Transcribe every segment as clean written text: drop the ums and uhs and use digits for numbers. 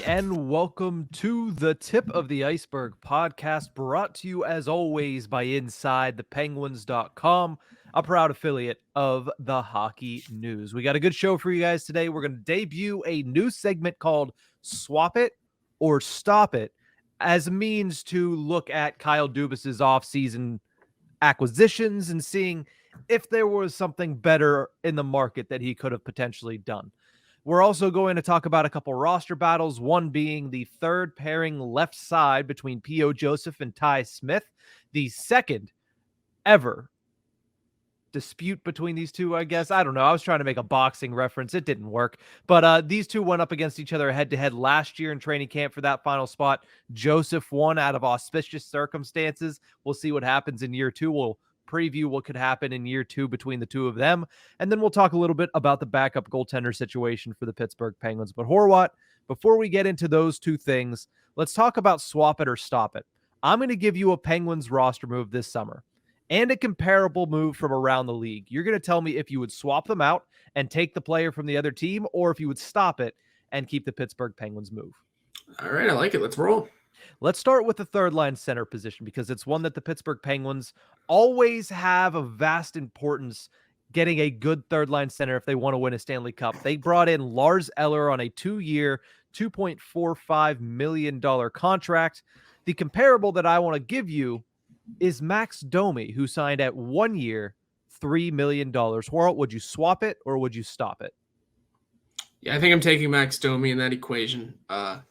and welcome to the Tip of the Ice-Burgh podcast, brought to you as always by InsideThePenguins.com, a proud affiliate of the Hockey News. We got a good show for you guys today. We're going to debut a new segment called Swap It or Stop It as a means to look at Kyle Dubas's offseason acquisitions and seeing if there was something better in the market that he could have potentially done. We're also going to talk about a couple roster battles, one being the third pairing left side between P.O. Joseph and Ty Smith, the second ever dispute between these two, I guess. I don't know. I was trying to make a boxing reference. It didn't work. But these two went up against each other head-to-head last year in training camp for that final spot. Joseph won out of auspicious circumstances. We'll see what happens in year two. We'll preview what could happen in year two between the two of them. And then we'll talk a little bit about the backup goaltender situation for the Pittsburgh Penguins. But Horwat, before we get into those two things, let's talk about swap it or stop it. I'm going to give you a Penguins roster move this summer and a comparable move from around the league. You're going to tell me if you would swap them out and take the player from the other team, or if you would stop it and keep the Pittsburgh Penguins move. All right, I like it. Let's roll. Let's start with the third line center position, because it's one that the Pittsburgh Penguins always have a vast importance getting a good third line center if they want to win a Stanley Cup. They brought in Lars Eller on a 2-year, $2.45 million contract. The comparable that I want to give you is Max Domi, who signed at 1 year, $3 million. Horwat, would you swap it or would you stop it? Yeah, I think I'm taking Max Domi in that equation.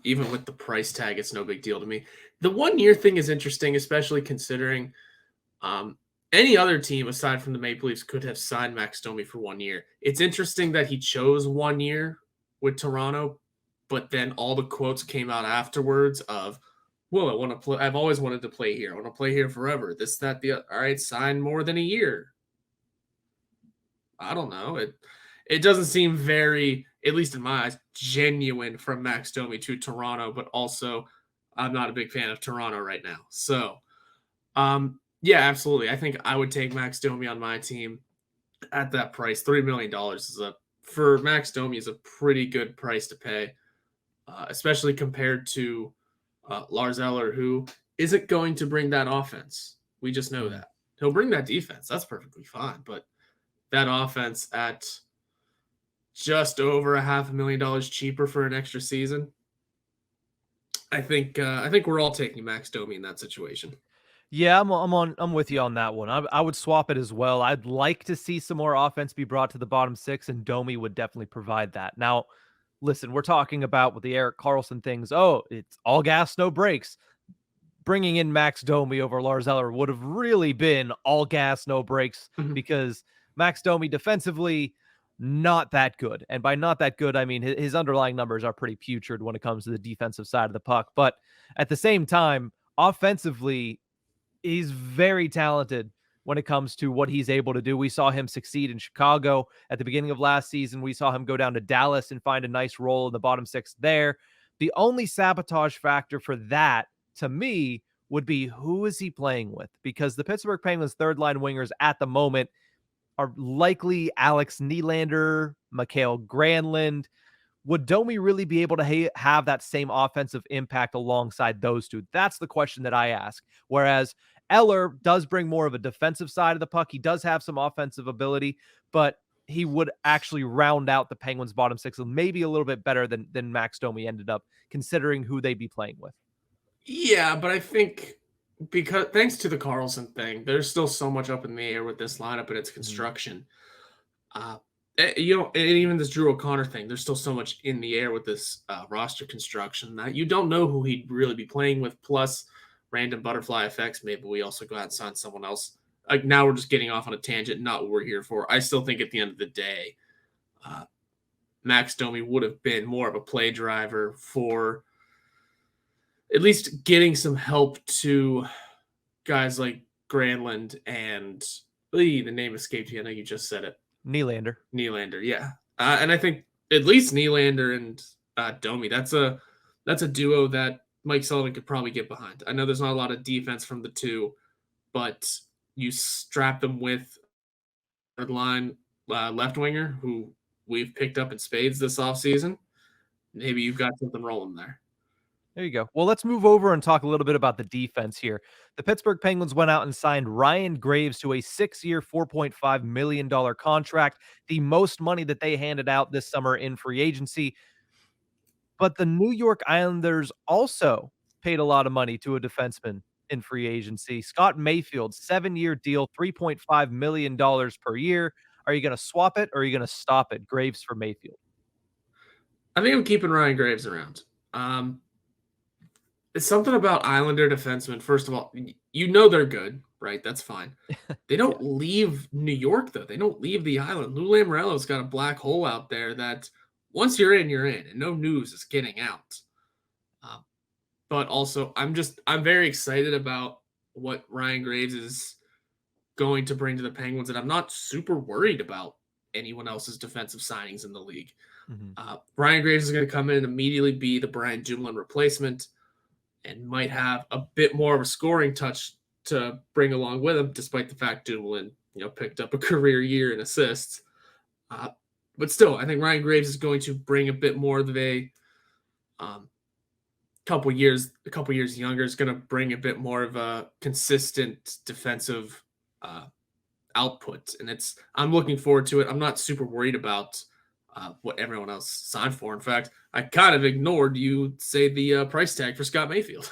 Even with the price tag, it's no big deal to me. The 1 year thing is interesting, especially considering any other team aside from the Maple Leafs could have signed Max Domi for 1 year. It's interesting that he chose 1 year with Toronto, but then all the quotes came out afterwards of, well, I want to play. I've always wanted to play here. I want to play here forever. This, that, the all right, sign more than a year. I don't know. It doesn't seem very, at least in my eyes, genuine from Max Domi to Toronto, but also I'm not a big fan of Toronto right now. So, yeah, absolutely. I think I would take Max Domi on my team at that price. $3 million for Max Domi is a pretty good price to pay, especially compared to Lars Eller, who isn't going to bring that offense. We just know that. He'll bring that defense. That's perfectly fine. But that offense at just over $500,000 cheaper for an extra season, I think we're all taking Max Domi in that situation. Yeah, I'm with you on that one. I would swap it as well. I'd like to see some more offense be brought to the bottom six, and Domi would definitely provide that. Now, listen, we're talking about with the Erik Karlsson things. Oh, it's all gas, no brakes. Bringing in Max Domi over Lars Eller would have really been all gas, no brakes, because Max Domi defensively, not that good. And by not that good, I mean his underlying numbers are pretty putrid when it comes to the defensive side of the puck. But at the same time, offensively, he's very talented when it comes to what he's able to do. We saw him succeed in Chicago at the beginning of last season. We saw him go down to Dallas and find a nice role in the bottom six there. The only sabotage factor for that, to me, would be who is he playing with? Because the Pittsburgh Penguins' third-line wingers at the moment are likely Alex Nylander, Mikael Granlund. Would Domi really be able to have that same offensive impact alongside those two? That's the question that I ask. Whereas Eller does bring more of a defensive side of the puck. He does have some offensive ability, but he would actually round out the Penguins' bottom six maybe a little bit better than Max Domi ended up, considering who they'd be playing with. Yeah, but I think because thanks to the Karlsson thing, there's still so much up in the air with this lineup and its construction. And even this Drew O'Connor thing, there's still so much in the air with this roster construction that you don't know who he'd really be playing with. Plus, random butterfly effects. Maybe we also go out and sign someone else. Like, now we're just getting off on a tangent, not what we're here for. I still think at the end of the day, Max Domi would have been more of a play driver for at least getting some help to guys like Granlund and the name escaped you. I know you just said it. Nylander, yeah. And I think at least Nylander and Domi, that's a duo that Mike Sullivan could probably get behind. I know there's not a lot of defense from the two, but you strap them with third line left winger who we've picked up in spades this offseason. Maybe you've got something rolling there. There you go. Well, let's move over and talk a little bit about the defense here. The Pittsburgh Penguins went out and signed Ryan Graves to a 6-year, $4.5 million contract, the most money that they handed out this summer in free agency. But the New York Islanders also paid a lot of money to a defenseman in free agency. Scott Mayfield, 7-year deal, $3.5 million per year. Are you going to swap it or are you going to stop it? Graves for Mayfield. I think I'm keeping Ryan Graves around. It's something about Islander defensemen. First of all, you know they're good, right? That's fine. They don't leave New York, though. They don't leave the island. Lou Lamoriello's got a black hole out there that once you're in, and no news is getting out. But also, I'm very excited about what Ryan Graves is going to bring to the Penguins, and I'm not super worried about anyone else's defensive signings in the league. Ryan Graves is going to come in and immediately be the Brian Dumoulin replacement and might have a bit more of a scoring touch to bring along with him, despite the fact Dumoulin, picked up a career year in assists. But still, I think Ryan Graves is going to bring a bit more of a couple years younger, is going to bring a bit more of a consistent defensive output, and I'm looking forward to it. I'm not super worried about what everyone else signed for. In fact, I kind of ignored you say the price tag for Scott Mayfield.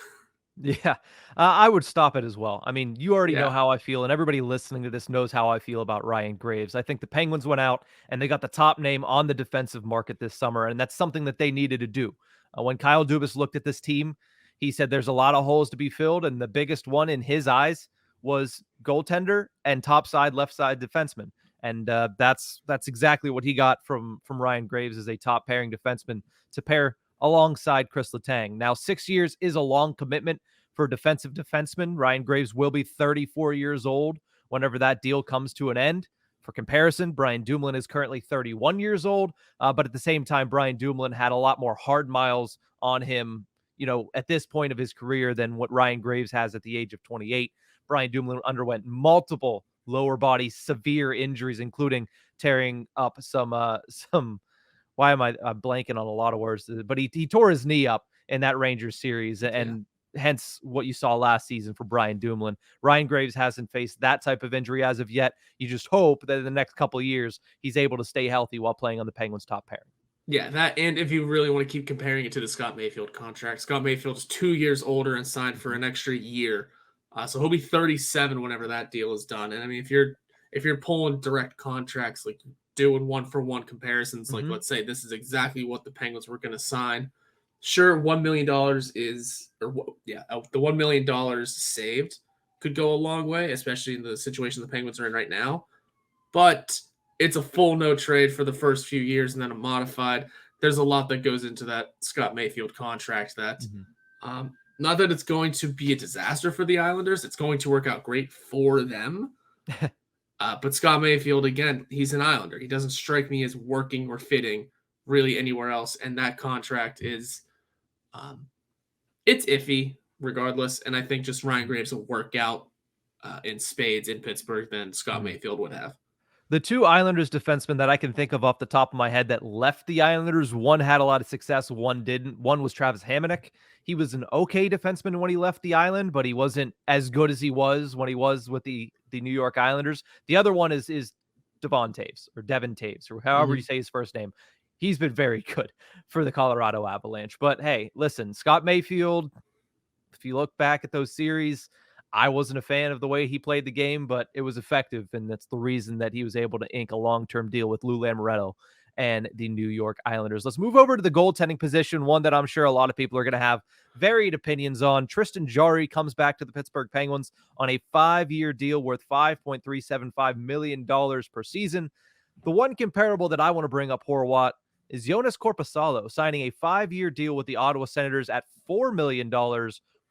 Yeah, I would stop it as well. I mean, you already know Yeah. how I feel, and everybody listening to this knows how I feel about Ryan Graves. I think the Penguins went out and they got the top name on the defensive market this summer, and that's something that they needed to do. When Kyle Dubas looked at this team, he said there's a lot of holes to be filled, and the biggest one in his eyes was goaltender and topside left side defenseman. And that's exactly what he got from Ryan Graves as a top pairing defenseman to pair alongside Chris Letang. Now, 6 years is a long commitment for a defensive defenseman. Ryan Graves will be 34 years old whenever that deal comes to an end. For comparison, Brian Dumoulin is currently 31 years old, but at the same time, Brian Dumoulin had a lot more hard miles on him, at this point of his career than what Ryan Graves has at the age of 28. Brian Dumoulin underwent multiple lower body severe injuries, including tearing up some why am I'm blanking on a lot of words, but he tore his knee up in that Rangers series, and hence what you saw last season for Brian Dumoulin. Ryan Graves hasn't faced that type of injury as of yet. You just hope that in the next couple of years he's able to stay healthy while playing on the Penguins top pairing. Yeah, that, and if you really want to keep comparing it to the Scott Mayfield contract, Scott Mayfield is 2 years older and signed for an extra year. So he'll be 37 whenever that deal is done. And I mean, if you're pulling direct contracts, like doing one-for-one comparisons, like let's say this is exactly what the Penguins were going to sign. Sure, $1 million the $1 million saved could go a long way, especially in the situation the Penguins are in right now. But it's a full no trade for the first few years and then a modified. There's a lot that goes into that Scott Mayfield contract that not that it's going to be a disaster for the Islanders. It's going to work out great for them. But Scott Mayfield, again, he's an Islander. He doesn't strike me as working or fitting really anywhere else. And that contract is it's iffy regardless. And I think just Ryan Graves will work out in spades in Pittsburgh than Scott Mayfield would have. The two Islanders defensemen that I can think of off the top of my head that left the Islanders, one had a lot of success, one didn't. One was Travis Hamonic. He was an okay defenseman when he left the island, but he wasn't as good as he was when he was with the New York Islanders. The other one is Devon Taves, or Devin Taves, or however you say his first name. He's been very good for the Colorado Avalanche. But hey, listen, Scott Mayfield, if you look back at those series, I wasn't a fan of the way he played the game, but it was effective, and that's the reason that he was able to ink a long-term deal with Lou Lamoriello and the New York Islanders. Let's move over to the goaltending position, one that I'm sure a lot of people are going to have varied opinions on. Tristan Jarry comes back to the Pittsburgh Penguins on a 5-year deal worth $5.375 million per season. The one comparable that I want to bring up, Horwat, is Jonas Korpisalo signing a 5-year deal with the Ottawa Senators at $4 million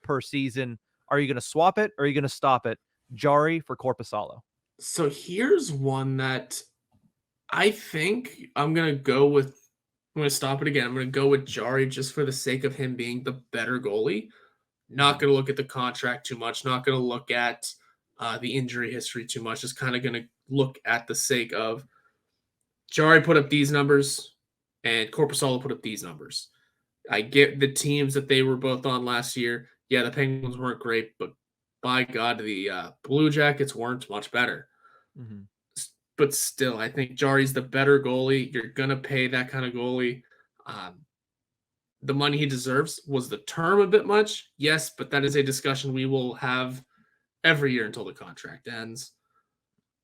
per season. Are you going to swap it or are you going to stop it? Jarry for Korpisalo. So here's one that I think I'm going to go with. I'm going to stop it again. I'm going to go with Jarry just for the sake of him being the better goalie. Not going to look at the contract too much. Not going to look at the injury history too much. Just kind of going to look at the sake of Jarry put up these numbers and Korpisalo put up these numbers. I get the teams that they were both on last year. Yeah, the Penguins weren't great, but by God, the Blue Jackets weren't much better. Mhm. But still, I think Jari's the better goalie. You're gonna pay that kind of goalie. Um, the money he deserves. Was the term a bit much? Yes, but that is a discussion we will have every year until the contract ends.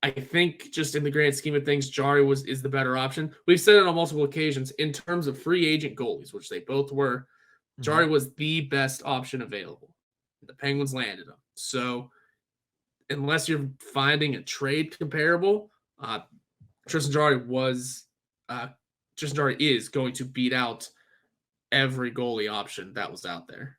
I think just in the grand scheme of things, Jari is the better option. We've said it on multiple occasions in terms of free agent goalies, which they both were. Mhm. Jari was the best option available. The Penguins landed him. So unless you're finding a trade comparable, Tristan Jari was Tristan Jari is going to beat out every goalie option that was out there.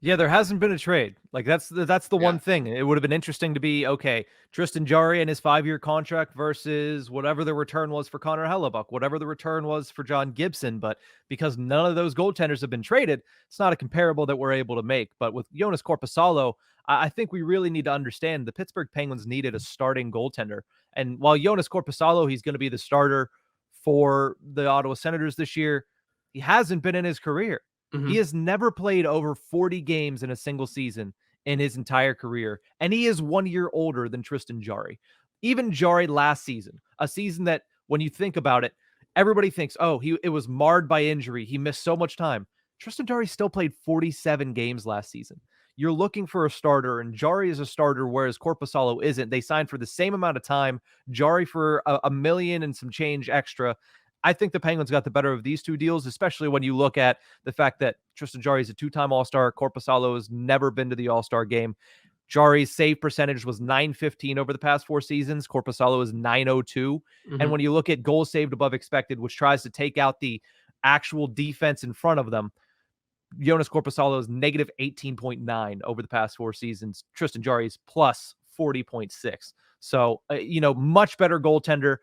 Yeah, there hasn't been a trade. Like that's the Yeah. one thing. It would have been interesting to be okay, Tristan Jarry and his 5-year contract versus whatever the return was for Connor Hellebuck, whatever the return was for John Gibson. But because none of those goaltenders have been traded, it's not a comparable that we're able to make. But with Jonas Corposalo, I think we really need to understand the Pittsburgh Penguins needed a starting goaltender. And while Jonas Corposalo, he's going to be the starter for the Ottawa Senators this year, he hasn't been in his career. He Mhm. has never played over 40 games in a single season in his entire career, and he is 1 year older than Tristan Jarry. Even Jarry last season, a season that when you think about it, everybody thinks, "Oh, it was marred by injury. He missed so much time." Tristan Jarry still played 47 games last season. You're looking for a starter, and Jarry is a starter, whereas Corpusalo isn't. They signed for the same amount of time, Jarry for a million and some change extra. I think the Penguins got the better of these two deals, especially when you look at the fact that Tristan Jarry is a two-time All-Star. Corpusalo has never been to the All-Star game. Jarry's save percentage was 915 over the past 4 seasons. Corpusalo is 902. And Mhm. when you look at goals saved above expected, which tries to take out the actual defense in front of them, Jonas Corpusalo is negative 18.9 over the past 4 seasons. Tristan Jarry is plus 40.6. So, much better goaltender,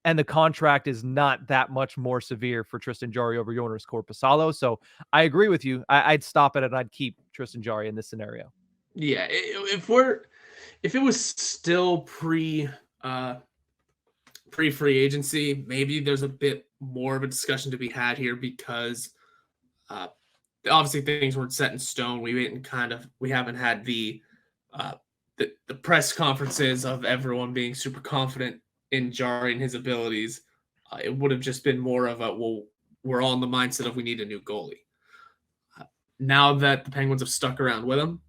and the contract is not that much more severe for Tristan Jarry over Jonas Corpusalo. So I agree with you. I'd stop it and I'd keep Tristan Jarry in this scenario. Yeah, if it was still uh pre free agency, maybe there's a bit more of a discussion to be had here because uh obviously things weren't set in stone. We haven't had uh the press conferences of everyone being super confident in Jari and his abilities. It would have just been more of a well, we're all in the mindset of we need a new goalie. Uh, Now that the Penguins have stuck around with him,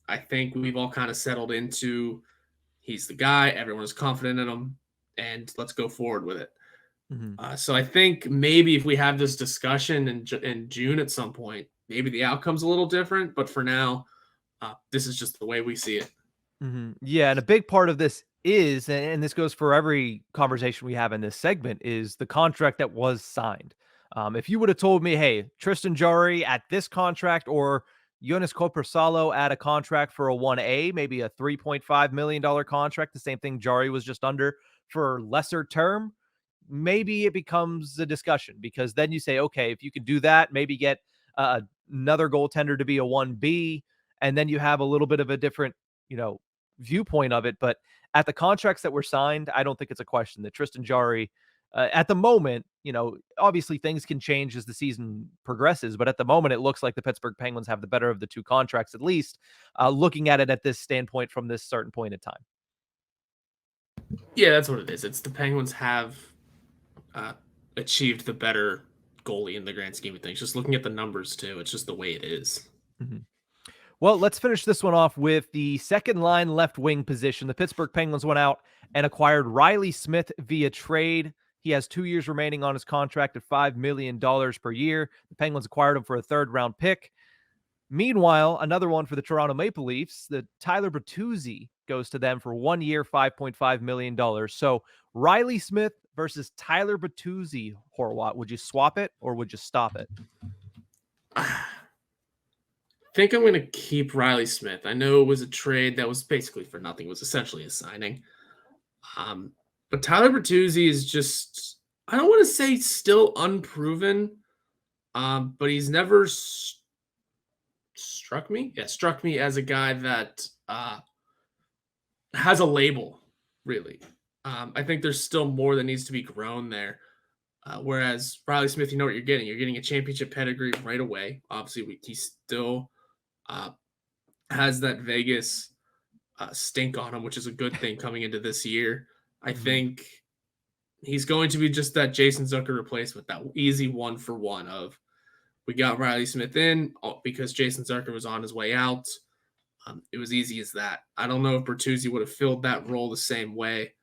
I think we've all kind of settled into he's the guy. Everyone is confident in him, and let's go forward with it. Mhm. So I think maybe if we have this discussion in June at some point, maybe the outcome's a little different. But for now, this is just the way we see it. Yeah, and a big part of this is, and this goes for every conversation we have in this segment, is the contract that was signed. If you would have told me, hey, Tristan Jarry at this contract or Jonas Corposalo at a contract for a 1A, maybe a $3.5 million contract, the same thing Jarry was just under for lesser term, maybe it becomes a discussion because then you say, okay, if you could do that, maybe get another goaltender to be a 1B, and then you have a little bit of a different, you know, viewpoint of it. But at the contracts that were signed, I don't think it's a question that Tristan Jarry, at the moment, obviously things can change as the season progresses, but at the moment, it looks like the Pittsburgh Penguins have the better of the two contracts, at least looking at it at this standpoint from this certain point in time. Yeah, that's what it is. It's the Penguins have uh, achieved the better goalie in the grand scheme of things. Just looking at the numbers too, it's just the way it is. Mhm. Well, let's finish this one off with the second line left wing position. The Pittsburgh Penguins went out and acquired Riley Smith via trade. He has 2 years remaining on his contract at $5 million per year. The Penguins acquired him for a third round pick. Meanwhile, another one for the Toronto Maple Leafs, the Tyler Bertuzzi goes to them for 1 year, $5.5 million. So Riley Smith versus Tyler Bertuzzi, Horwat, would you swap it or would you stop it? I think I'm going to keep Riley Smith. I know it was a trade that was basically for nothing. It was essentially a signing. Um, but Tyler Bertuzzi is just, I don't want to say still unproven, but he's never struck me. Yeah, struck me as a guy that has a label, really. I think there's still more that needs to be grown there. Whereas Riley Smith, you know what you're getting. You're getting a championship pedigree right away. Obviously, he still uh, has that Vegas stink on him, which is a good thing coming into this year. I Mhm. think he's going to be just that Jason Zucker replacement, that easy 1-for-1 of we got Riley Smith in because Jason Zucker was on his way out. It was easy as that. I don't know if Bertuzzi would have filled that role the same way,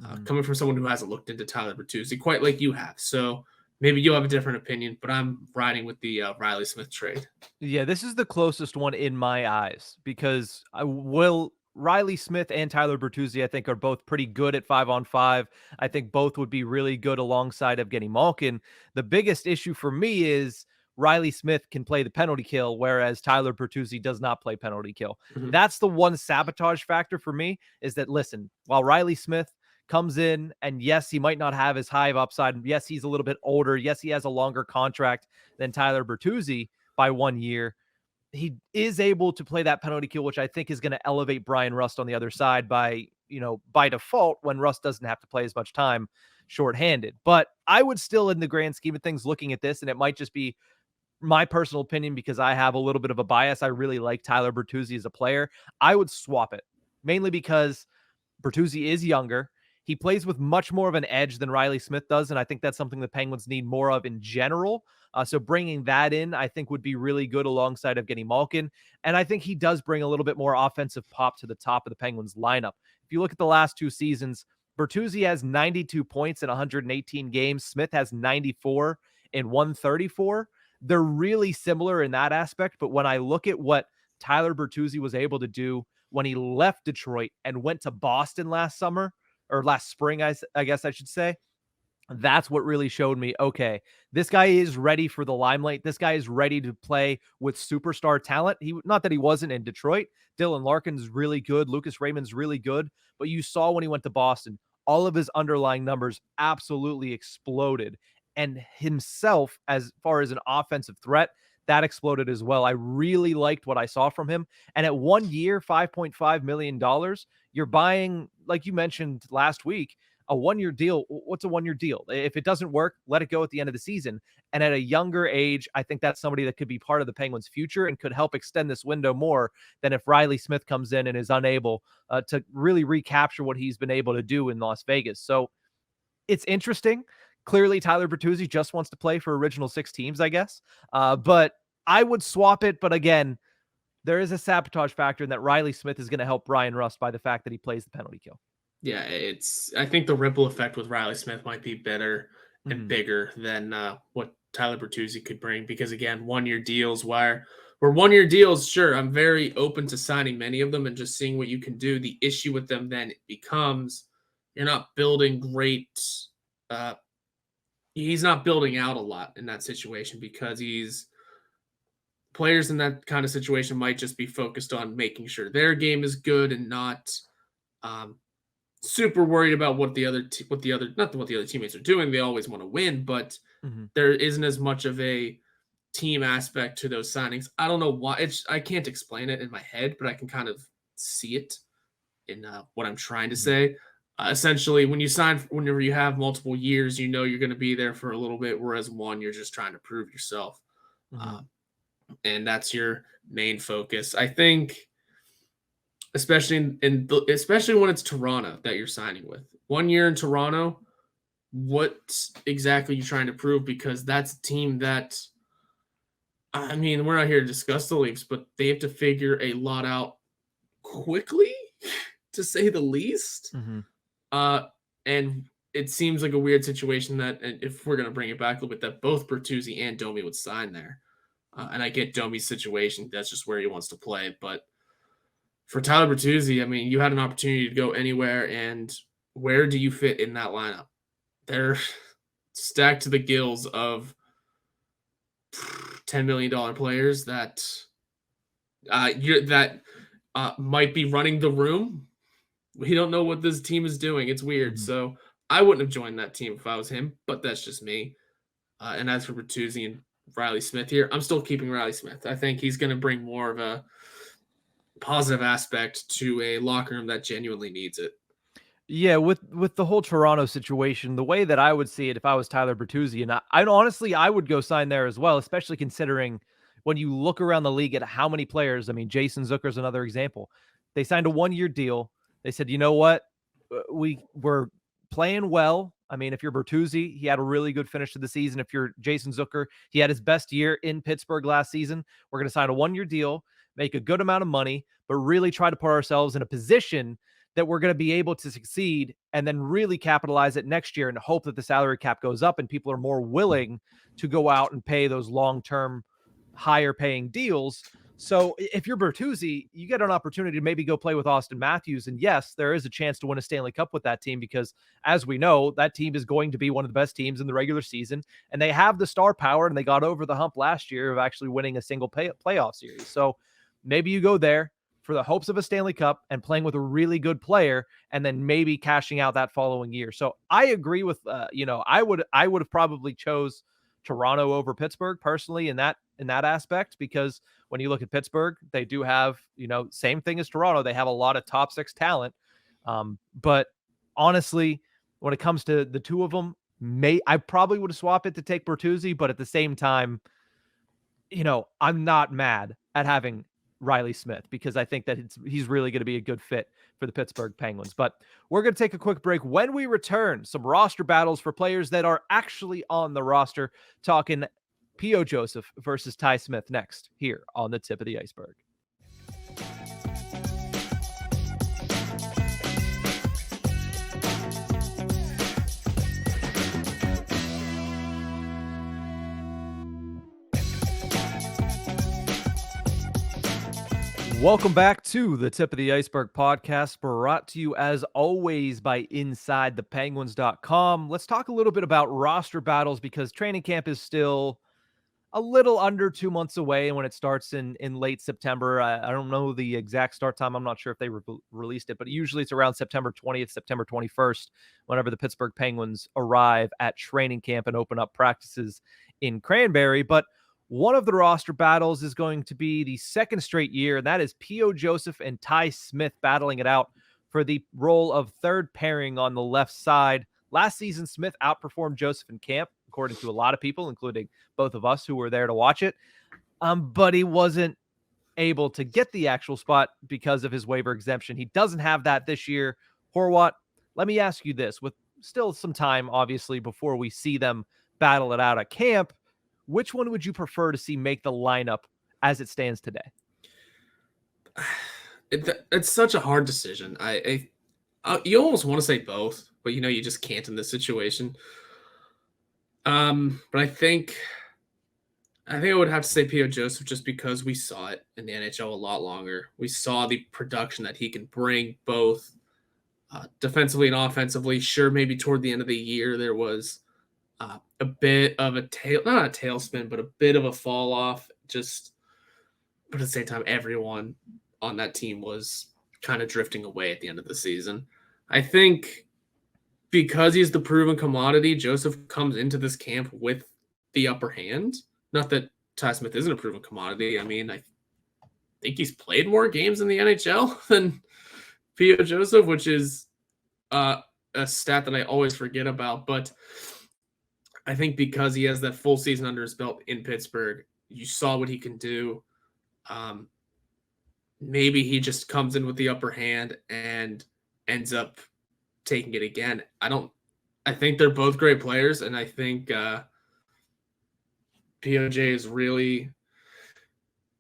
Mhm. coming from someone who hasn't looked into Tyler Bertuzzi quite like you have. So maybe you'll have a different opinion, but I'm riding with the Riley Smith trade. Yeah, this is the closest one in my eyes because I will Riley Smith and Tyler Bertuzzi, I think, are both pretty good at 5-on-5. I think both would be really good alongside Evgeny Malkin. The biggest issue for me is Riley Smith can play the penalty kill, whereas Tyler Bertuzzi does not play penalty kill. Mm-hmm. That's the one sabotage factor for me is that, listen, while Riley Smith comes in and yes, he might not have as high of upside. Yes, he's a little bit older. Yes, he has a longer contract than Tyler Bertuzzi by 1 year. He is able to play that penalty kill, which I think is going to elevate Brian Rust on the other side by default when Rust doesn't have to play as much time shorthanded. But I would still, in the grand scheme of things, looking at this, and it might just be my personal opinion because I have a little bit of a bias. I really like Tyler Bertuzzi as a player. I would swap it mainly because Bertuzzi is younger. He plays with much more of an edge than Riley Smith does, and I think that's something the Penguins need more of in general. So bringing that in, I think, would be really good alongside of getting Malkin. And I think he does bring a little bit more offensive pop to the top of the Penguins lineup. If you look at the last 2 seasons, Bertuzzi has 92 points in 118 games. Smith has 94 in 134. They're really similar in that aspect. But when I look at what Tyler Bertuzzi was able to do when he left Detroit and went to Boston last summer or last spring, I guess I should say, that's what really showed me, okay, this guy is ready for the limelight. This guy is ready to play with superstar talent. Not that he wasn't in Detroit. Dylan Larkin's really good. Lucas Raymond's really good. But you saw when he went to Boston, all of his underlying numbers absolutely exploded. And himself, as far as an offensive threat, that exploded as well. I really liked what I saw from him. And at 1 year, $5.5 million, you're buying, like you mentioned last week, a 1 year deal. What's a 1 year deal? If it doesn't work, let it go at the end of the season. And at a younger age, I think that's somebody that could be part of the Penguins' future and could help extend this window more than if Riley Smith comes in and is unable to really recapture what he's been able to do in Las Vegas. So it's interesting. Clearly, Tyler Bertuzzi just wants to play for original six teams, I guess. But I would swap it. But again, there is a sabotage factor in that Riley Smith is going to help Brian Rust by the fact that he plays the penalty kill. Yeah, I think the ripple effect with Riley Smith might be better and Mm-hmm. bigger than what Tyler Bertuzzi could bring. Because again, 1 year deals, where 1 year deals, sure, I'm very open to signing many of them and just seeing what you can do. The issue with them then becomes you're not building great. Uh, he's not building out a lot in that situation because players in that kind of situation might just be focused on making sure their game is good and not um, super worried about what the other not what the other teammates are doing. They always want to win, but Mm-hmm. there isn't as much of a team aspect to those signings. I don't know why. I can't explain it in my head, but I can kind of see it in what I'm trying to Mm-hmm. say. Essentially, whenever you have multiple years, you know you're going to be there for a little bit, whereas one, you're just trying to prove yourself, Mm-hmm. uh, and that's your main focus. I think, especially especially when it's Toronto that you're signing with. 1 year in Toronto, what exactly are you trying to prove? Because that's a team that, I mean, we're not here to discuss the Leafs, but they have to figure a lot out quickly, to say the least. Mm-hmm. Uh, and it seems like a weird situation that, and if we're going to bring it back a little bit, that both Bertuzzi and Domi would sign there. And I get Domi's situation. That's just where he wants to play. But for Tyler Bertuzzi, I mean, you had an opportunity to go anywhere, and where do you fit in that lineup? They're stacked to the gills of $10 million players that might be running the room. We don't know what this team is doing. It's weird. Mm-hmm. So I wouldn't have joined that team if I was him, but that's just me. And as for Bertuzzi and Riley Smith here, I'm still keeping Riley Smith. I think he's going to bring more of a positive aspect to a locker room that genuinely needs it. Yeah, with the whole Toronto situation, the way that I would see it if I was Tyler Bertuzzi, and I honestly I would go sign there as well, especially considering when you look around the league at how many players. I mean, Jason Zucker's another example. They signed a 1-year deal. They said, you know what, we're playing well. I mean, if you're Bertuzzi, he had a really good finish to the season. If you're Jason Zucker, he had his best year in Pittsburgh last season. We're going to sign a 1-year deal, make a good amount of money, but really try to put ourselves in a position that we're going to be able to succeed and then really capitalize it next year and hope that the salary cap goes up and people are more willing to go out and pay those long-term higher paying deals. So if you're Bertuzzi, you get an opportunity to maybe go play with Austin Matthews. And yes, there is a chance to win a Stanley Cup with that team because, as we know, that team is going to be one of the best teams in the regular season. And they have the star power, and they got over the hump last year of actually winning a single playoff series. So maybe you go there for the hopes of a Stanley Cup and playing with a really good player and then maybe cashing out that following year. So I agree with, I would have probably chose Toronto over Pittsburgh personally in that aspect, because when you look at Pittsburgh, they do have, same thing as Toronto. They have a lot of top 6 talent. But honestly, when it comes to the two of them, I probably would have swapped it to take Bertuzzi, but at the same time, I'm not mad at having Riley Smith because I think that he's really going to be a good fit for the Pittsburgh Penguins. But we're going to take a quick break. When we return, some roster battles for players that are actually on the roster, talking P.O. Joseph versus Ty Smith next here on the Tip of the Ice-Burgh. Welcome back to the Tip of the Ice-Burgh podcast, brought to you as always by InsideThePenguins.com. Let's talk a little bit about roster battles because training camp is still a little under 2 months away. And when it starts in late September, I don't know the exact start time. I'm not sure if they released it, but usually it's around September 20th, September 21st, whenever the Pittsburgh Penguins arrive at training camp and open up practices in Cranberry. But one of the roster battles is going to be the second straight year, and that is P.O. Joseph and Ty Smith battling it out for the role of third pairing on the left side. Last season, Smith outperformed Joseph in camp, according to a lot of people, including both of us who were there to watch it. But he wasn't able to get the actual spot because of his waiver exemption. He doesn't have that this year. Horwat, let me ask you this, with still some time, obviously, before we see them battle it out at camp, which one would you prefer to see make the lineup as it stands today? It's such a hard decision. You almost want to say both, but you just can't in this situation. But I think I would have to say P.O. Joseph just because we saw it in the NHL a lot longer. We saw the production that he can bring both defensively and offensively. Sure, maybe toward the end of the year there was a bit of not a tailspin, but a bit of a fall off. But at the same time, everyone on that team was kind of drifting away at the end of the season. I think because he's the proven commodity, Joseph comes into this camp with the upper hand. Not that Ty Smith isn't a proven commodity. I mean, I think he's played more games in the NHL than P.O. Joseph, which is a stat that I always forget about. But I think because he has that full season under his belt in Pittsburgh, you saw what he can do. Maybe he just comes in with the upper hand and ends up taking it again. I think they're both great players, and I think POJ has really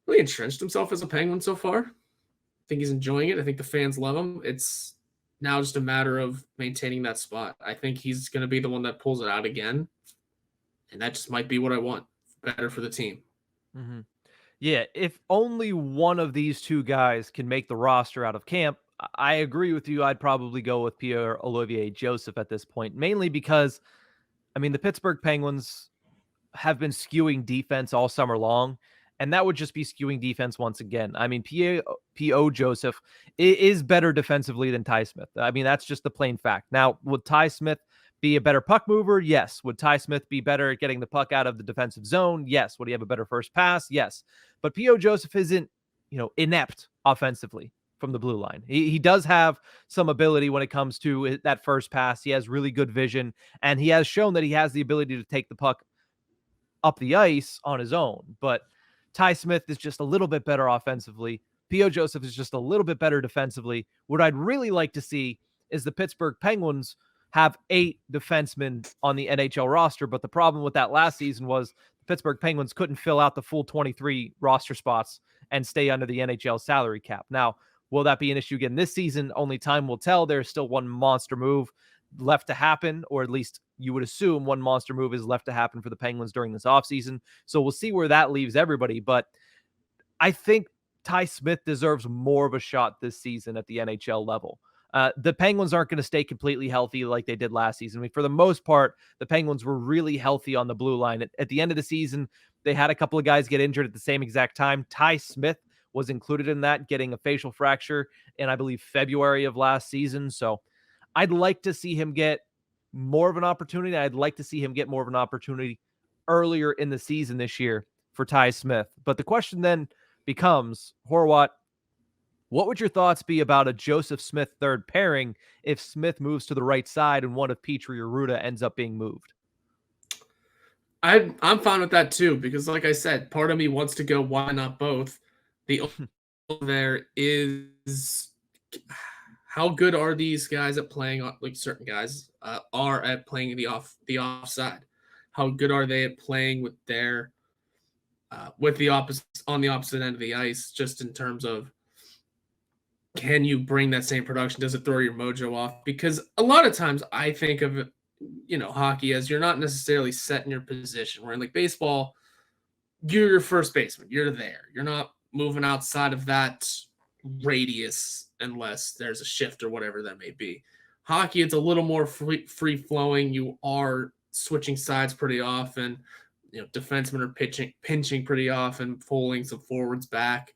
entrenched himself as a Penguin so far. I think he's enjoying it. I think the fans love him. It's now just a matter of maintaining that spot. I think he's going to be the one that pulls it out again, and that just might be what I want. Better for the team. Mm-hmm. Yeah, if only one of these two guys can make the roster out of camp, I agree with you. I'd probably go with Pierre-Olivier Joseph at this point, mainly because, I mean, the Pittsburgh Penguins have been skewing defense all summer long, and that would just be skewing defense once again. I mean, P.O. Joseph is better defensively than Ty Smith. I mean, that's just the plain fact. Now, would Ty Smith be a better puck mover? Yes. Would Ty Smith be better at getting the puck out of the defensive zone? Yes. Would he have a better first pass? Yes. But P.O. Joseph isn't, inept offensively. from the blue line. He does have some ability when it comes to that first pass. He has really good vision, and he has shown that he has the ability to take the puck up the ice on his own. But Ty Smith is just a little bit better offensively. P.O. Joseph is just a little bit better defensively. What I'd really like to see is the Pittsburgh Penguins have 8 defensemen on the NHL roster. But the problem with that last season was the Pittsburgh Penguins couldn't fill out the full 23 roster spots and stay under the NHL salary cap. Now, will that be an issue again this season? Only time will tell. There's still one monster move left to happen, or at least you would assume one monster move is left to happen for the Penguins during this offseason. So we'll see where that leaves everybody. But I think Ty Smith deserves more of a shot this season at the NHL level. The Penguins aren't going to stay completely healthy like they did last season. I mean, for the most part, the Penguins were really healthy on the blue line. At the end of the season, they had a couple of guys get injured at the same exact time. Ty Smith was included in that, getting a facial fracture in, I believe, February of last season. So I'd like to see him get more of an opportunity. I'd like to see him get more of an opportunity earlier in the season this year for Ty Smith. But the question then becomes, Horwat, what would your thoughts be about a Joseph Smith third pairing if Smith moves to the right side and one of Petrie or Ruda ends up being moved? I'm fine with that too, because like I said, part of me wants to go, why not both? The only there is how good are these guys at playing, like certain guys are at playing the offside? How good are they at playing with their with the opposite on the opposite end of the ice, just in terms of, can you bring that same production? Does it throw your mojo off? Because a lot of times I think of, hockey as you're not necessarily set in your position. Where in like baseball, you're your first baseman. You're there. You're not moving outside of that radius unless there's a shift or whatever that may be. Hockey, it's a little more free flowing. You are switching sides pretty often. Defensemen are pinching pretty often, pulling some forwards back.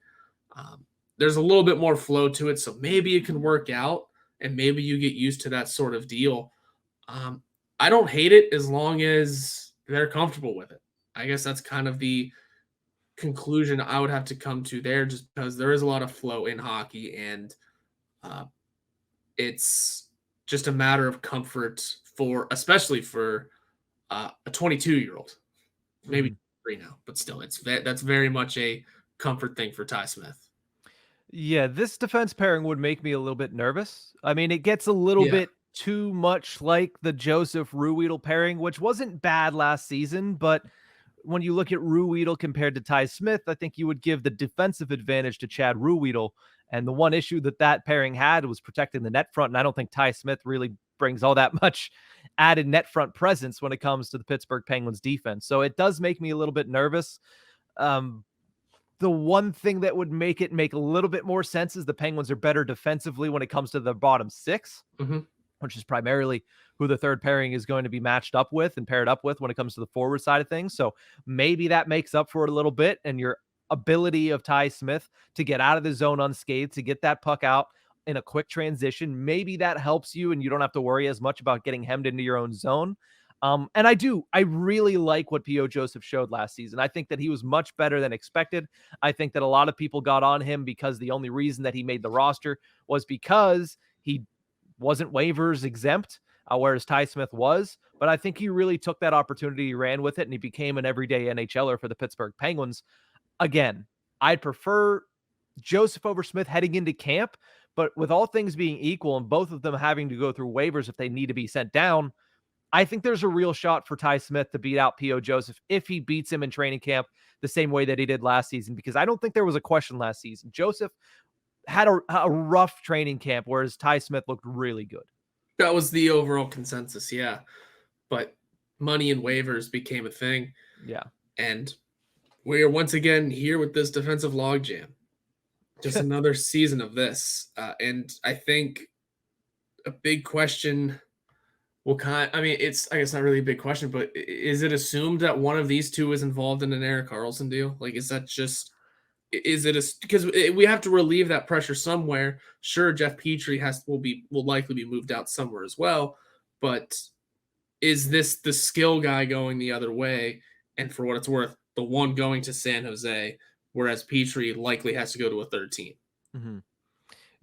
There's a little bit more flow to it, so maybe it can work out, and maybe you get used to that sort of deal. I don't hate it as long as they're comfortable with it. I guess that's kind of the conclusion I would have to come to there, just because there is a lot of flow in hockey, and it's just a matter of comfort especially for a 22-year-old, maybe 3 now, but still, that's very much a comfort thing for Ty Smith. Yeah, this defense pairing would make me a little bit nervous. I mean, it gets a little Yeah. bit too much like the Joseph Ruhwedel pairing, which wasn't bad last season, but when you look at Ruhwedel compared to Ty Smith, I think you would give the defensive advantage to Chad Ruhwedel. And the one issue that pairing had was protecting the net front, and I don't think Ty Smith really brings all that much added net front presence when it comes to the Pittsburgh Penguins defense. So it does make me a little bit nervous. The one thing that would make it make a little bit more sense is the Penguins are better defensively when it comes to the bottom 6, which is primarily who the third pairing is going to be matched up with and paired up with when it comes to the forward side of things. So maybe that makes up for it a little bit, and your ability of Ty Smith to get out of the zone unscathed, to get that puck out in a quick transition, maybe that helps you and you don't have to worry as much about getting hemmed into your own zone. And I really like what P.O. Joseph showed last season. I think that he was much better than expected. I think that a lot of people got on him because the only reason that he made the roster was because he wasn't waivers exempt, whereas Ty Smith was. But I think he really took that opportunity, he ran with it, and he became an everyday NHLer for the Pittsburgh Penguins. Again, I'd prefer Joseph over Smith heading into camp, but with all things being equal and both of them having to go through waivers if they need to be sent down, I think there's a real shot for Ty Smith to beat out P.O. Joseph if he beats him in training camp the same way that he did last season, because I don't think there was a question last season. Joseph had a rough training camp, whereas Ty Smith looked really good. That was the overall consensus, yeah. But money and waivers became a thing. Yeah. And we are once again here with this defensive logjam. Just another season of this. And I think a big question it's, I guess, not really a big question, but is it assumed that one of these two is involved in an Erik Karlsson deal? Like, is that just, because we have to relieve that pressure somewhere. Sure, Jeff Petrie will likely be moved out somewhere as well, but is this the skill guy going the other way? And for what it's worth, the one going to San Jose, whereas Petrie likely has to go to a third team.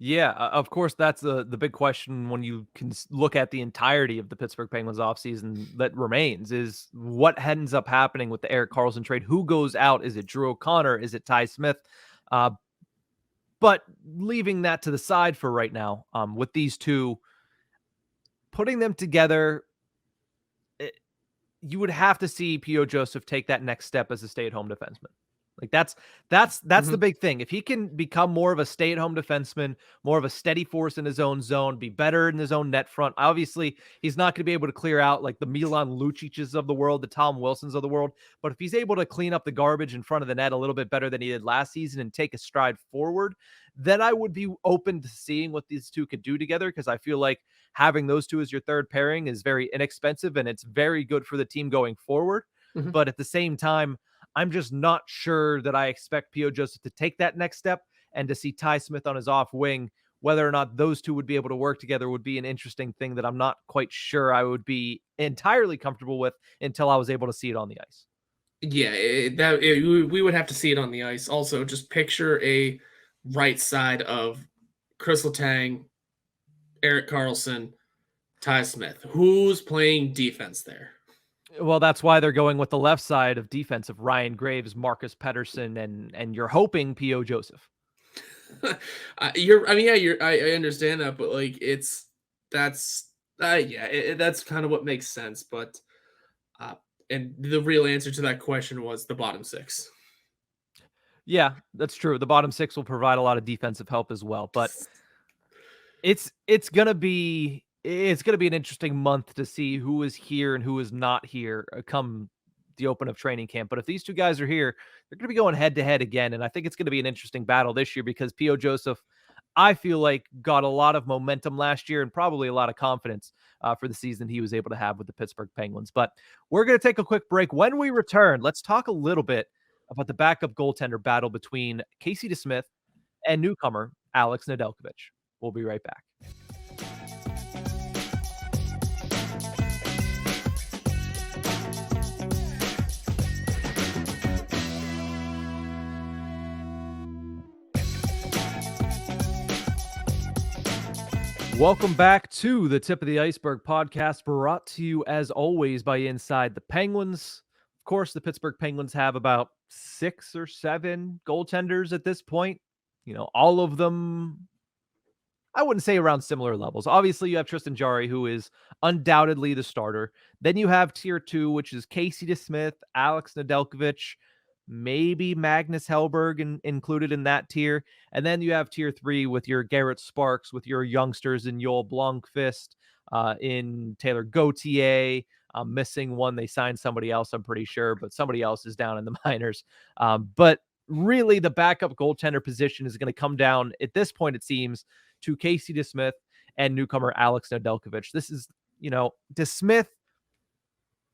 Yeah, of course, that's the big question when you can look at the entirety of the Pittsburgh Penguins offseason that remains is what ends up happening with the Erik Karlsson trade. Who goes out? Is it Drew O'Connor? Is it Ty Smith? Uh, but leaving that to the side for right now, with these two, putting them together, you would have to see P.O. Joseph take that next step as a stay-at-home defenseman. Like that's the Mhm. big thing. If he can become more of a stay-at-home defenseman, more of a steady force in his own zone, be better in his own net front. Obviously, he's not going to be able to clear out like the Milan Lucic's of the world, the Tom Wilsons of the world. But if he's able to clean up the garbage in front of the net a little bit better than he did last season and take a stride forward, then I would be open to seeing what these two could do together because I feel like having those two as your third pairing is very inexpensive and it's very good for the team going forward. Mhm. But at the same time, I'm just not sure that I expect P.O. Joseph to take that next step and to see Ty Smith on his off wing. Whether or not those two would be able to work together would be an interesting thing that I'm not quite sure I would be entirely comfortable with until I was able to see it on the ice. Yeah, we would have to see it on the ice. Also, just picture a right side of Chris Letang, Erik Karlsson, Ty Smith. Who's playing defense there? Well, that's why they're going with the left side of defense of Ryan Graves, Marcus Pettersson, and you're hoping P.O. Joseph. Yeah, I understand that, but like, that's, yeah, that's kind of what makes sense. But, uh, and the real answer to that question was the bottom six. Yeah, that's true. The bottom six will provide a lot of defensive help as well, but it's gonna be an interesting month to see who is here and who is not here come the open of training camp. But if these two guys are here, they're gonna be going head to head again, and I think it's gonna be an interesting battle this year because P.O. Joseph, I feel like, got a lot of momentum last year and probably a lot of confidence for the season he was able to have with the Pittsburgh Penguins. But we're gonna take a quick break. When we return, let's talk a little bit about the backup goaltender battle between Casey DeSmith and newcomer Alex Nedeljkovic. We'll be right back. Welcome back to the Tip of the Ice-Burgh podcast, brought to you as always by Inside the Penguins. Of course, the Pittsburgh Penguins have about 6 or 7 goaltenders at this point. All of them, I wouldn't say around similar levels. Obviously, you have Tristan Jarry, who is undoubtedly the starter. Then you have tier 2, which is Casey DeSmith, Alex Nedeljkovic, maybe Magnus Hellberg included in that tier. And then you have tier 3 with your Garrett Sparks, with your youngsters in Joel Blomqvist, in Taylor Gauthier. I'm missing one. They signed somebody else, I'm pretty sure, but somebody else is down in the minors. But really, the backup goaltender position is going to come down, at this point, it seems, to Casey DeSmith and newcomer Alex Nedeljkovic. This is, DeSmith,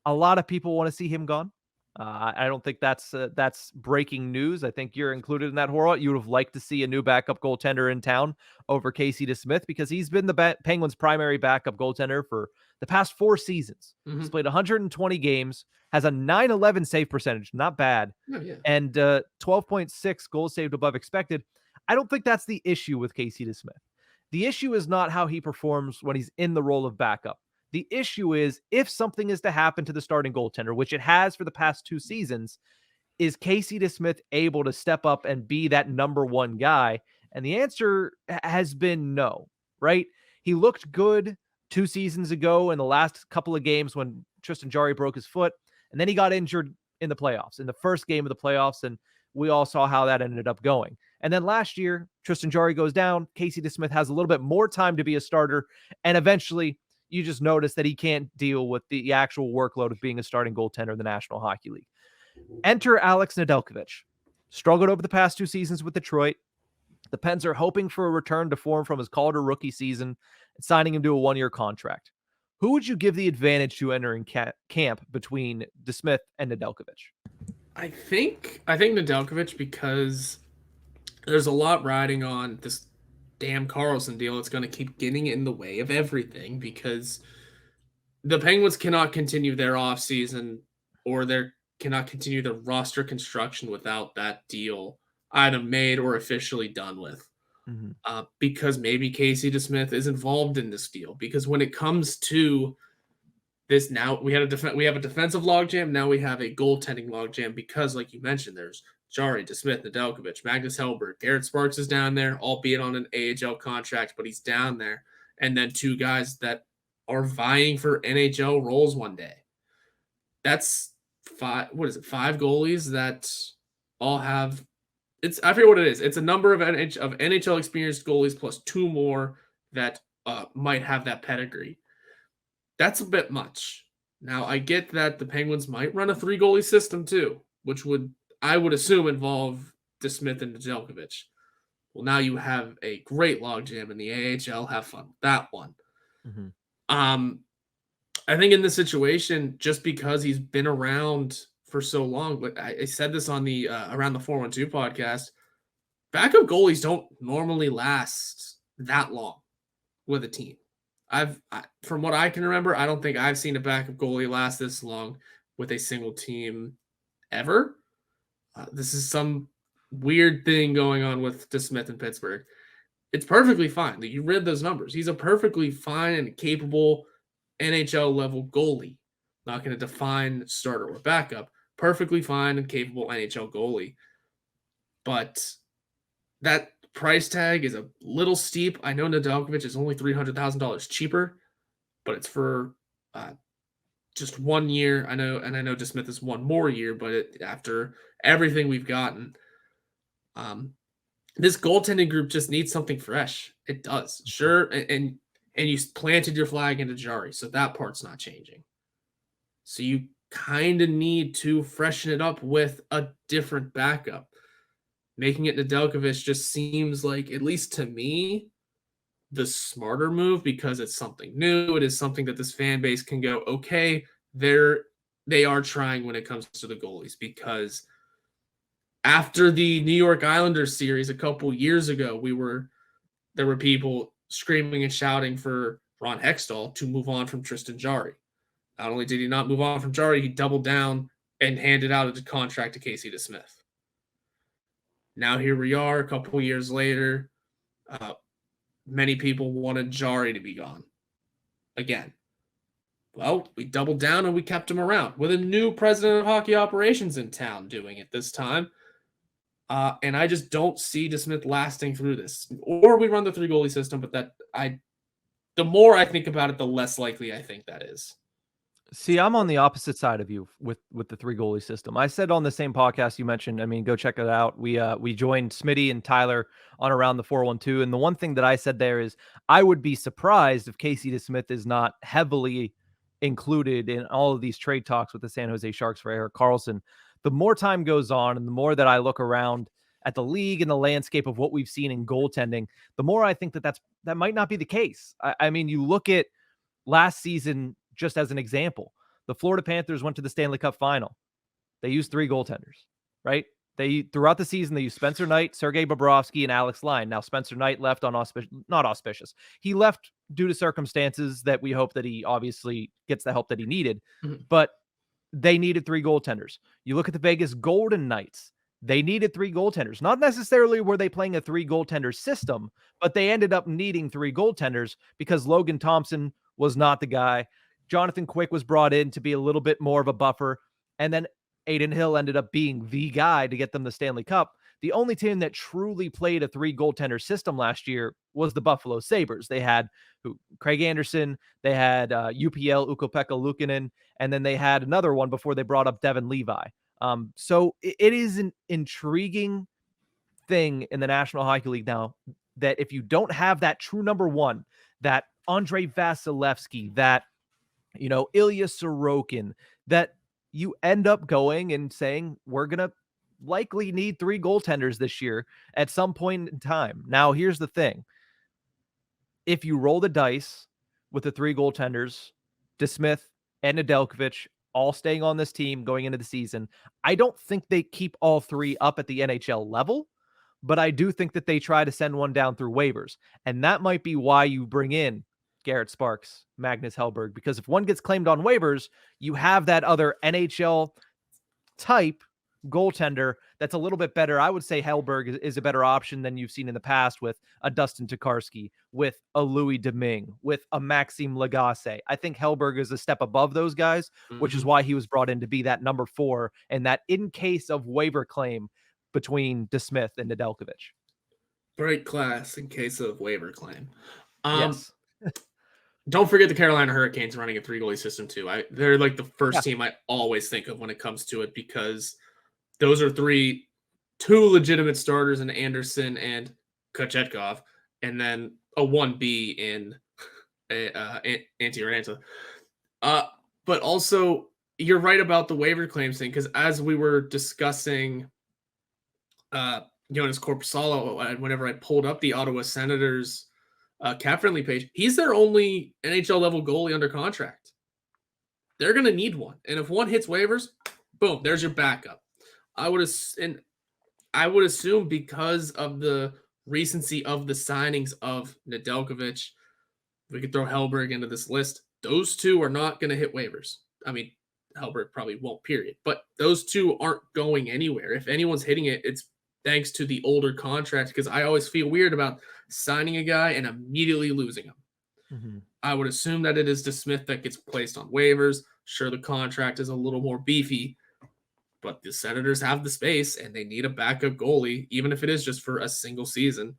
a lot of people want to see him gone. I don't think that's breaking news. I think you're included in that, Horwat. You would have liked to see a new backup goaltender in town over Casey DeSmith because he's been the Penguins' primary backup goaltender for the past 4 seasons. He's Mhm. played 120 games, has a 911 save percentage, not bad, Oh, yeah. and 12.6 goals saved above expected. I don't think that's the issue with Casey DeSmith. The issue is not how he performs when he's in the role of backup. The issue is if something is to happen to the starting goaltender, which it has for the past 2 seasons, is Casey DeSmith able to step up and be that number 1 guy? And the answer has been no, right? He looked good 2 seasons ago in the last couple of games when Tristan Jarry broke his foot, and then he got injured in the playoffs, in the first game of the playoffs, and we all saw how that ended up going. And then last year, Tristan Jarry goes down. Casey DeSmith has a little bit more time to be a starter, and eventually you just notice that he can't deal with the actual workload of being a starting goaltender in the National Hockey League. Enter Alex Nedeljkovic. Struggled over the past 2 seasons with Detroit. The Pens are hoping for a return to form from his Calder rookie season and signing him to a 1-year contract. Who would you give the advantage to entering camp between DeSmith and Nedeljkovic? I think Nedeljkovic, because there's a lot riding on this damn Carlson deal. It's going to keep getting in the way of everything because the Penguins cannot continue their offseason or their cannot continue their roster construction without that deal either made or officially done with. because maybe Casey DeSmith is involved in this deal. Because when it comes to this, now we have a defensive logjam. Now we have a goaltending logjam because, like you mentioned, there's Jari, DeSmith, Nedeljkovic, Magnus Hellberg, Garrett Sparks is down there, albeit on an AHL contract, but he's down there. And then two guys that are vying for NHL roles one day. That's five. What is it? Five goalies that all have. I forget what it is. It's a number of NHL experienced goalies plus two more that might have that pedigree. That's a bit much. Now, I get that the Penguins might run a 3-goalie system too, which I would assume involve DeSmith and Nedeljkovic. Well, now you have a great logjam in the AHL. Have fun with that one. I think in this situation, just because he's been around for so long, but I said this on the Around the 412 podcast, backup goalies don't normally last that long with a team. From what I can remember, I don't think I've seen a backup goalie last this long with a single team ever. This is some weird thing going on with DeSmith in Pittsburgh. It's perfectly fine. You read those numbers. He's a perfectly fine and capable NHL level goalie. Not going to define starter or backup. Perfectly fine and capable NHL goalie. But that price tag is a little steep. I know Nedeljkovic is only $300,000 cheaper, but it's for just 1 year. I know DeSmith is one more year, but after everything we've gotten, this goaltending group just needs something fresh. It does, sure, and you planted your flag into Jari, so that part's not changing. So you kind of need to freshen it up with a different backup. Making it Nedeljkovic just seems like, at least to me, the smarter move because it's something new. It is something that this fan base can go, okay, they are trying when it comes to the goalies. Because after the New York Islanders series a couple years ago, there were people screaming and shouting for Ron Hextall to move on from Tristan Jari. Not only did he not move on from Jari, he doubled down and handed out a contract to Casey DeSmith. Now here we are a couple years later. Many people wanted Jari to be gone again. Well, we doubled down and we kept him around with a new president of hockey operations in town doing it this time. And I just don't see DeSmith lasting through this. Or we run the 3-goalie system, but the more I think about it, the less likely I think that is. See, I'm on the opposite side of you with the 3-goalie system. I said on the same podcast you mentioned, I mean, go check it out. We joined Smitty and Tyler on Around the 412. And the one thing that I said there is I would be surprised if Casey DeSmith is not heavily included in all of these trade talks with the San Jose Sharks for Erik Karlsson. The more time goes on and the more that I look around at the league and the landscape of what we've seen in goaltending, the more I think that might not be the case. I mean, you look at last season, just as an example, the Florida Panthers went to the Stanley Cup final. They used 3 goaltenders, right? Throughout the season, they used Spencer Knight, Sergei Bobrovsky, and Alex Lyon. Now, Spencer Knight left on not auspicious. He left due to circumstances that we hope that he obviously gets the help that he needed, but they needed 3 goaltenders. You look at the Vegas Golden Knights. They needed 3 goaltenders. Not necessarily were they playing a 3-goaltender system, but they ended up needing 3 goaltenders because Logan Thompson was not the guy. Jonathan Quick was brought in to be a little bit more of a buffer. And then Aiden Hill ended up being the guy to get them the Stanley Cup. The only team that truly played a 3-goaltender system last year was the Buffalo Sabres. They had Craig Anderson, they had UPL Ukko-Pekka Luukkonen, and then they had another one before they brought up Devin Levi. So it is an intriguing thing in the National Hockey League now that if you don't have that true number one, that Andrei Vasilevsky, that Ilya Sorokin, that you end up going and saying, we're going to likely need 3 goaltenders this year at some point in time. Now, here's the thing. If you roll the dice with the 3 goaltenders, DeSmith and Nedeljkovic all staying on this team going into the season, I don't think they keep all 3 up at the NHL level, but I do think that they try to send one down through waivers. And that might be why you bring in Garrett Sparks, Magnus Hellberg, because if one gets claimed on waivers, you have that other NHL type goaltender that's a little bit better. I would say Hellberg is a better option than you've seen in the past with a Dustin Tokarski, with a Louis Domingue, with a Maxime Lagacé. I think Hellberg is a step above those guys, which is Mhm. why he was brought in to be that number 4 and that in case of waiver claim between DeSmith and Nedeljkovic. Break class in case of waiver claim. Um, Yes. don't forget the Carolina Hurricanes running a 3-goalie system too. They're like the Yeah. first team I always think of when it comes to it because those are two legitimate starters in Anderson and Kochetkov, and then a 1B in Antti Raanta. But also, you're right about the waiver claims thing because as we were discussing Jonas Korpisalo, whenever I pulled up the Ottawa Senators cap friendly page, he's their only NHL level goalie under contract. They're going to need one. And if one hits waivers, boom, there's your backup. I would assume because of the recency of the signings of Nedeljkovic, we could throw Hellberg into this list. Those two are not going to hit waivers. I mean, Hellberg probably won't, period. But those two aren't going anywhere. If anyone's hitting it, it's thanks to the older contract because I always feel weird about signing a guy and immediately losing him. Mm-hmm. I would assume that it is DeSmith that gets placed on waivers. Sure, the contract is a little more beefy, but the Senators have the space and they need a backup goalie, even if it is just for a single season.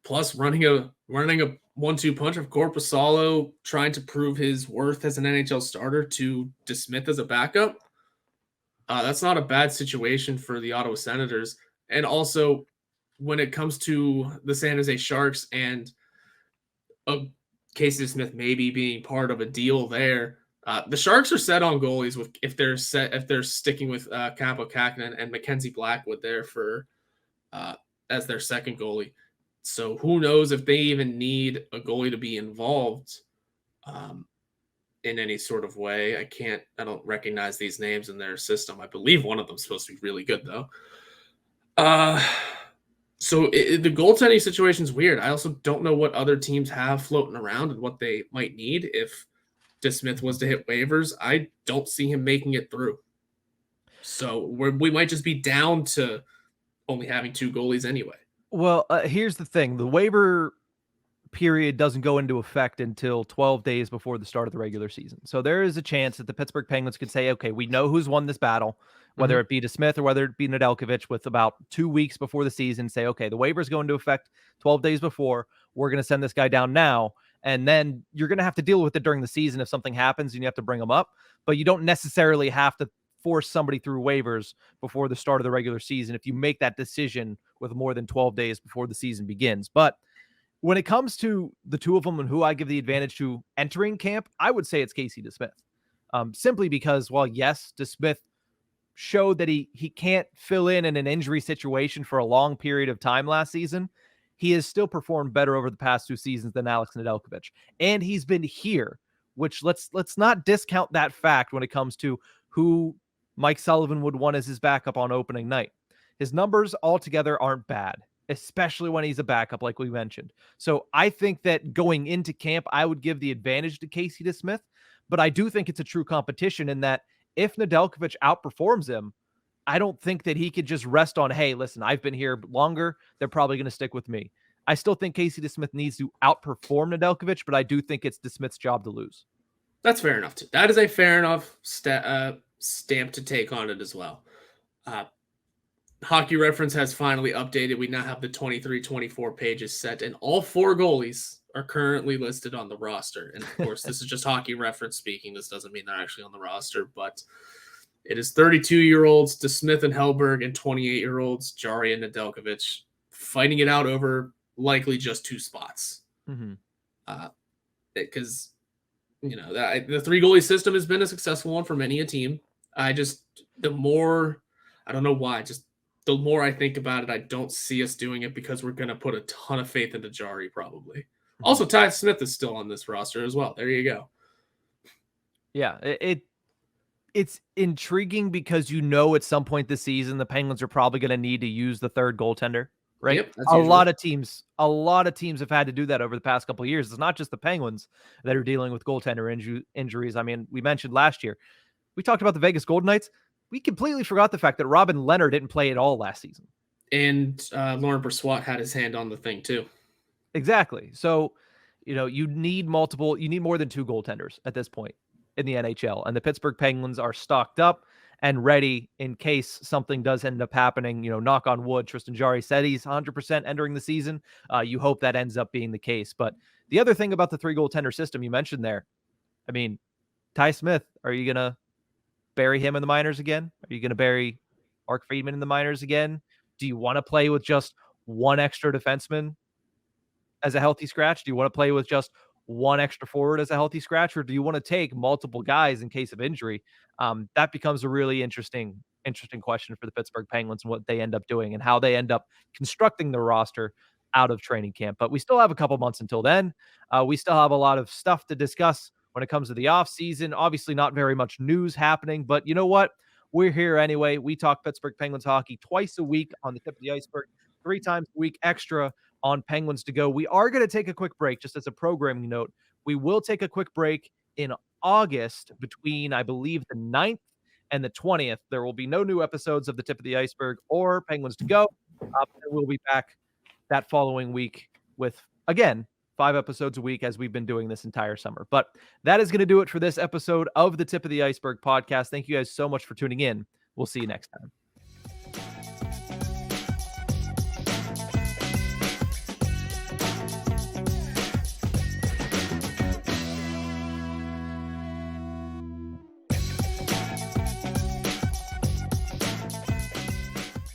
Plus, running a 1-2 punch of Korpisalo trying to prove his worth as an NHL starter to DeSmith as a backup. That's not a bad situation for the Ottawa Senators. And also, when it comes to the San Jose Sharks and Casey DeSmith maybe being part of a deal there, the Sharks are set on goalies if they're sticking with Kaapo Kähkönen and Mackenzie Blackwood there for as their second goalie. So who knows if they even need a goalie to be involved in any sort of way. I don't recognize these names in their system. I believe one of them's supposed to be really good though. So the goaltending situation is weird. I also don't know what other teams have floating around and what they might need if DeSmith was to hit waivers. I don't see him making it through. So we might just be down to only having 2 goalies anyway. Well, here's the thing. The waiver period doesn't go into effect until 12 days before the start of the regular season. So there is a chance that the Pittsburgh Penguins could say, okay, we know who's won this battle, whether it be DeSmith or whether it be Nedeljkovic, with about 2 weeks before the season, say, okay, the waivers go into effect 12 days before. We're going to send this guy down now. And then you're going to have to deal with it during the season if something happens and you have to bring them up. But you don't necessarily have to force somebody through waivers before the start of the regular season if you make that decision with more than 12 days before the season begins. But when it comes to the two of them and who I give the advantage to entering camp, I would say it's Casey DeSmith. Simply because, while yes, DeSmith showed that he can't fill in an injury situation for a long period of time last season, he has still performed better over the past 2 seasons than Alex Nedeljkovic. And he's been here, which let's not discount that fact when it comes to who Mike Sullivan would want as his backup on opening night. His numbers altogether aren't bad, especially when he's a backup, like we mentioned. So I think that going into camp, I would give the advantage to Casey DeSmith, but I do think it's a true competition in that if Nedeljkovic outperforms him, I don't think that he could just rest on, hey, listen, I've been here longer. They're probably going to stick with me. I still think Casey DeSmith needs to outperform Nedeljkovic, but I do think it's DeSmith's job to lose. That's fair enough, too. That is a fair enough stamp to take on it as well. Hockey Reference has finally updated. We now have the 23-24 pages set, and all 4 goalies are currently listed on the roster. And of course, this is just Hockey Reference speaking. This doesn't mean they're actually on the roster, but it is 32-year-olds DeSmith and Hellberg and 28-year-olds Jarry and Nedeljkovic fighting it out over likely just 2 spots. Because the 3 goalie system has been a successful one for many a team. The more I think about it, I don't see us doing it because we're going to put a ton of faith into Jarry probably. Also, Ty Smith is still on this roster as well. There you go. Yeah, it's intriguing because at some point this season the Penguins are probably going to need to use the third goaltender, right? Yep, a lot of teams have had to do that over the past couple of years. It's not just the Penguins that are dealing with goaltender injuries. I mean, we mentioned last year, we talked about the Vegas Golden Knights. we completely forgot the fact that Robin Leonard didn't play at all last season. And Lauren Brossoit had his hand on the thing too. Exactly. So, you need more than 2 goaltenders at this point in the NHL. And the Pittsburgh Penguins are stocked up and ready in case something does end up happening. Knock on wood, Tristan Jarry said he's 100% entering the season. You hope that ends up being the case. But the other thing about the 3 goaltender system you mentioned there, I mean, Ty Smith, are you going to bury him in the minors again? Are you going to bury Mark Friedman in the minors again? Do you want to play with just one extra defenseman as a healthy scratch? Do you want to play with just one extra forward as a healthy scratch, or do you want to take multiple guys in case of injury? That becomes a really interesting question for the Pittsburgh Penguins and what they end up doing and how they end up constructing their roster out of training camp. But we still have a couple months until then. We still have a lot of stuff to discuss when it comes to the offseason. Obviously, not very much news happening, but you know what? We're here anyway. We talk Pittsburgh Penguins hockey twice a week on the Tip of the Iceberg, 3 times a week extra on Penguins to Go. We are going to take a quick break just as a programming note. We will take a quick break in August between, I believe, the 9th and the 20th. There will be no new episodes of the Tip of the Iceberg or Penguins to Go. And we'll be back that following week with, again, 5 episodes a week as we've been doing this entire summer. But that is going to do it for this episode of the Tip of the Iceberg podcast. Thank you guys so much for tuning in. We'll see you next time.